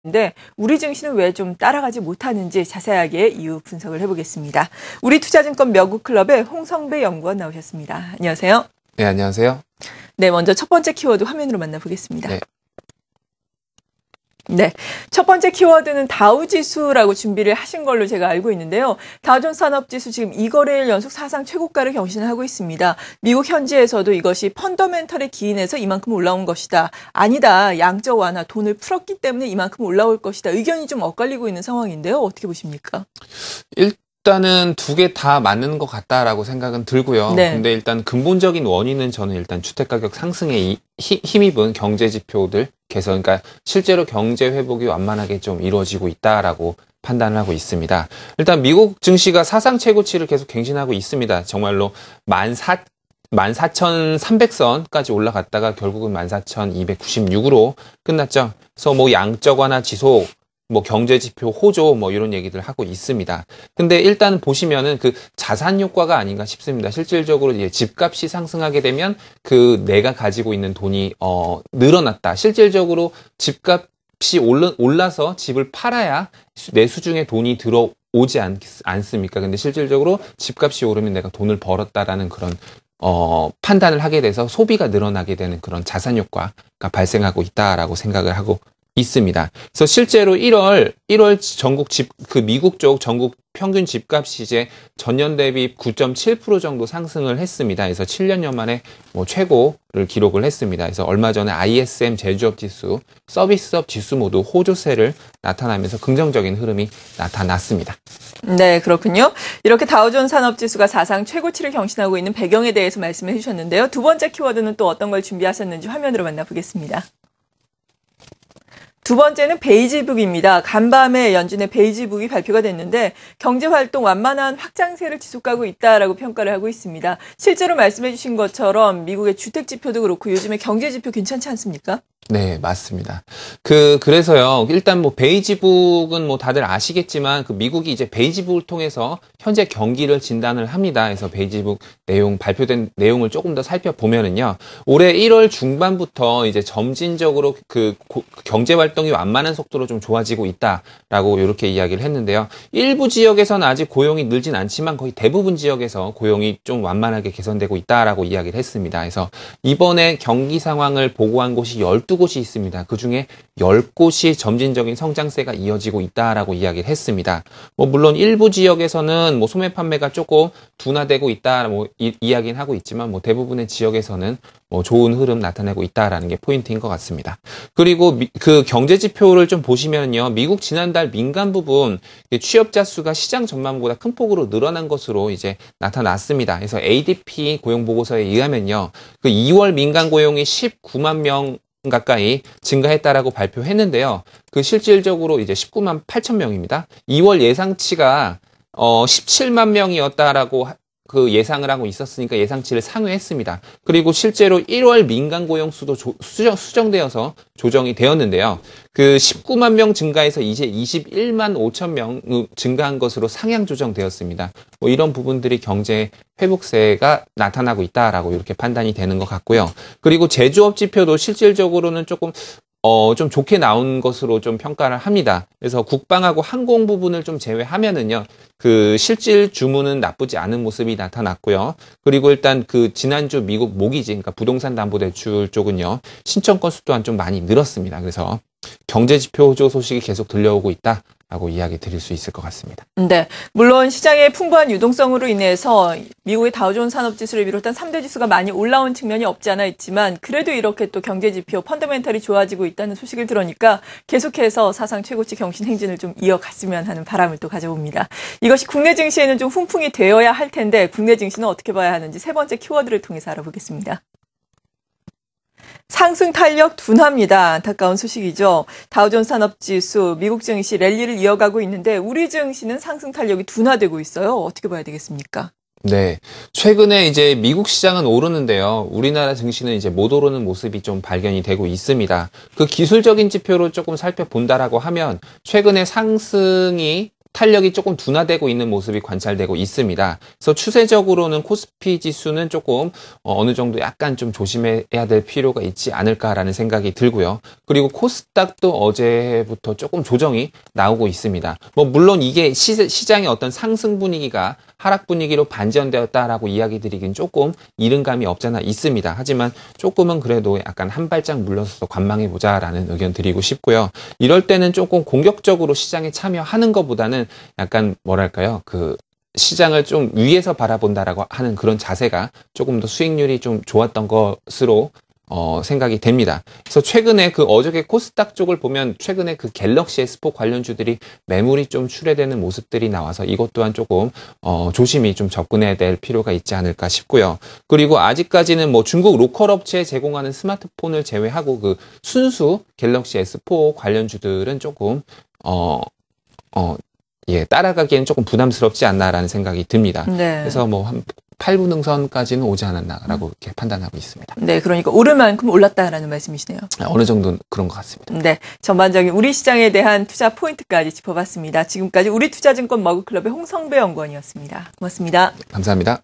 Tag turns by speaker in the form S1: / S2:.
S1: 근데 우리 증시는 왜 좀 따라가지 못하는지 자세하게 이유 분석을 해보겠습니다. 우리투자증권 명구클럽의 홍성배 연구원 나오셨습니다. 안녕하세요.
S2: 네, 안녕하세요.
S1: 네, 먼저 첫 번째 키워드 화면으로 만나보겠습니다.
S2: 네.
S1: 네, 첫 번째 키워드는 다우지수라고 준비를 하신 걸로 제가 알고 있는데요. 다우존스 산업지수 지금 2거래일 연속 사상 최고가를 경신하고 있습니다. 미국 현지에서도 이것이 펀더멘털에 기인해서 이만큼 올라온 것이다. 아니다. 양적 완화, 돈을 풀었기 때문에 이만큼 올라올 것이다. 의견이 좀 엇갈리고 있는 상황인데요. 어떻게 보십니까?
S2: 일단은 두 개 다 맞는 것 같다라고 생각은 들고요.
S1: 네.
S2: 근데 일단 근본적인 원인은 저는 일단 주택가격 상승에 힘입은 경제 지표들 개선, 그러니까 실제로 경제 회복이 완만하게 좀 이루어지고 있다라고 판단을 하고 있습니다. 일단 미국 증시가 사상 최고치를 계속 갱신하고 있습니다. 정말로 14,300선까지 올라갔다가 결국은 14,296으로 끝났죠. 그래서 뭐 양적 완화 지속, 뭐 경제지표 호조 뭐 이런 얘기들 하고 있습니다. 근데 일단 보시면은 그 자산 효과가 아닌가 싶습니다. 실질적으로 이제 집값이 상승하게 되면 그 내가 가지고 있는 돈이 늘어났다. 실질적으로 집값이 올라서 집을 팔아야 내 수중에 돈이 들어오지 않습니까? 근데 실질적으로 집값이 오르면 내가 돈을 벌었다라는 그런 판단을 하게 돼서 소비가 늘어나게 되는 그런 자산 효과가 발생하고 있다라고 생각을 하고 있습니다. 그래서 실제로 1월 전국 미국 쪽 전국 평균 집값이 이제 전년 대비 9.7% 정도 상승을 했습니다. 그래서 7년여 만에 뭐 최고를 기록을 했습니다. 그래서 얼마 전에 ISM 제조업 지수, 서비스업 지수 모두 호조세를 나타나면서 긍정적인 흐름이 나타났습니다.
S1: 네, 그렇군요. 이렇게 다우존스 산업지수가 사상 최고치를 경신하고 있는 배경에 대해서 말씀해 주셨는데요. 두 번째 키워드는 또 어떤 걸 준비하셨는지 화면으로 만나보겠습니다. 두 번째는 베이지북입니다. 간밤에 연준의 베이지북이 발표가 됐는데 경제활동 완만한 확장세를 지속하고 있다라고 평가를 하고 있습니다. 실제로 말씀해 주신 것처럼 미국의 주택지표도 그렇고 요즘에 경제지표 괜찮지 않습니까?
S2: 네, 맞습니다. 그래서요, 일단 뭐 베이지북은 뭐 다들 아시겠지만 미국이 이제 베이지북을 통해서 현재 경기를 진단을 합니다. 그래서 베이지북 발표된 내용을 조금 더 살펴보면은요, 올해 1월 중반부터 이제 점진적으로 경제 활동이 완만한 속도로 좀 좋아지고 있다라고 이렇게 이야기를 했는데요. 일부 지역에서는 아직 고용이 늘진 않지만 거의 대부분 지역에서 고용이 좀 완만하게 개선되고 있다라고 이야기를 했습니다. 그래서 이번에 경기 상황을 보고한 곳이 12곳이 있습니다. 그중에 10곳이 점진적인 성장세가 이어지고 있다라고 이야기를 했습니다. 뭐 물론 일부 지역에서는 뭐 소매 판매가 조금 둔화되고 있다 뭐 이야기는 하고 있지만 뭐 대부분의 지역에서는 뭐 좋은 흐름 나타내고 있다라는 게 포인트인 것 같습니다. 그리고 그 경제 지표를 좀 보시면요, 미국 지난달 민간 부분 취업자 수가 시장 전망보다 큰 폭으로 늘어난 것으로 이제 나타났습니다. 그래서 ADP 고용 보고서에 의하면요, 그 2월 민간 고용이 19만 명 가까이 증가했다라고 발표했는데요. 그 실질적으로 이제 19만 8천 명입니다. 2월 예상치가 17만 명이었다라고 그 예상을 하고 있었으니까 예상치를 상회했습니다. 그리고 실제로 1월 민간 고용 수도 수정되어서 조정이 되었는데요. 그 19만 명 증가해서 이제 21만 5천 명 증가한 것으로 상향 조정되었습니다. 뭐 이런 부분들이 경제 회복세가 나타나고 있다라고 이렇게 판단이 되는 것 같고요. 그리고 제조업 지표도 실질적으로는 조금 좀 좋게 나온 것으로 좀 평가를 합니다. 그래서 국방하고 항공 부분을 좀 제외하면은요, 그 실질 주문은 나쁘지 않은 모습이 나타났고요. 그리고 일단 그 지난주 미국 모기지, 그러니까 부동산 담보대출 쪽은요, 신청 건수 또한 좀 많이 늘었습니다. 그래서 경제 지표 호조 소식이 계속 들려오고 있다라고 이야기 드릴 수 있을 것 같습니다.
S1: 네, 물론 시장의 풍부한 유동성으로 인해서 미국의 다우존스 산업지수를 비롯한 3대 지수가 많이 올라온 측면이 없지 않아 있지만 그래도 이렇게 또 경제지표 펀더멘털이 좋아지고 있다는 소식을 들으니까 계속해서 사상 최고치 경신 행진을 좀 이어갔으면 하는 바람을 또 가져봅니다. 이것이 국내 증시에는 좀 훈풍이 되어야 할 텐데 국내 증시는 어떻게 봐야 하는지 세 번째 키워드를 통해서 알아보겠습니다. 상승 탄력 둔화입니다. 안타까운 소식이죠. 다우존스 산업지수, 미국 증시 랠리를 이어가고 있는데 우리 증시는 상승 탄력이 둔화되고 있어요. 어떻게 봐야 되겠습니까?
S2: 네. 최근에 이제 미국 시장은 오르는데요. 우리나라 증시는 이제 못 오르는 모습이 좀 발견이 되고 있습니다. 그 기술적인 지표로 조금 살펴본다라고 하면 최근에 상승이 탄력이 조금 둔화되고 있는 모습이 관찰되고 있습니다. 그래서 추세적으로는 코스피 지수는 조금 어느 정도 약간 좀 조심해야 될 필요가 있지 않을까라는 생각이 들고요. 그리고 코스닥도 어제부터 조금 조정이 나오고 있습니다. 뭐 물론 이게 시장의 어떤 상승 분위기가 하락 분위기로 반전되었다라고 이야기 드리긴 조금 이른 감이 없잖아 있습니다. 하지만 조금은 그래도 약간 한 발짝 물러서서 관망해보자라는 의견 드리고 싶고요. 이럴 때는 조금 공격적으로 시장에 참여하는 것보다는 약간 뭐랄까요, 그 시장을 좀 위에서 바라본다라고 하는 그런 자세가 조금 더 수익률이 좀 좋았던 것으로 생각이 됩니다. 그래서 최근에 그 어저께 코스닥 쪽을 보면 최근에 그 갤럭시 S4 관련주들이 매물이 좀 출회되는 모습들이 나와서 이것 또한 조금 조심히 좀 접근해야 될 필요가 있지 않을까 싶고요. 그리고 아직까지는 뭐 중국 로컬 업체에 제공하는 스마트폰을 제외하고 그 순수 갤럭시 S4 관련주들은 조금 따라가기에는 조금 부담스럽지 않나라는 생각이 듭니다.
S1: 네.
S2: 그래서 뭐 한 8분 능선까지는 오지 않았나라고 이렇게 판단하고 있습니다.
S1: 네, 그러니까 오를 만큼 올랐다라는 말씀이시네요.
S2: 어느 정도는 그런 것 같습니다.
S1: 네, 전반적인 우리 시장에 대한 투자 포인트까지 짚어봤습니다. 지금까지 우리투자증권 머그클럽의 홍성배 연구원이었습니다. 고맙습니다.
S2: 감사합니다.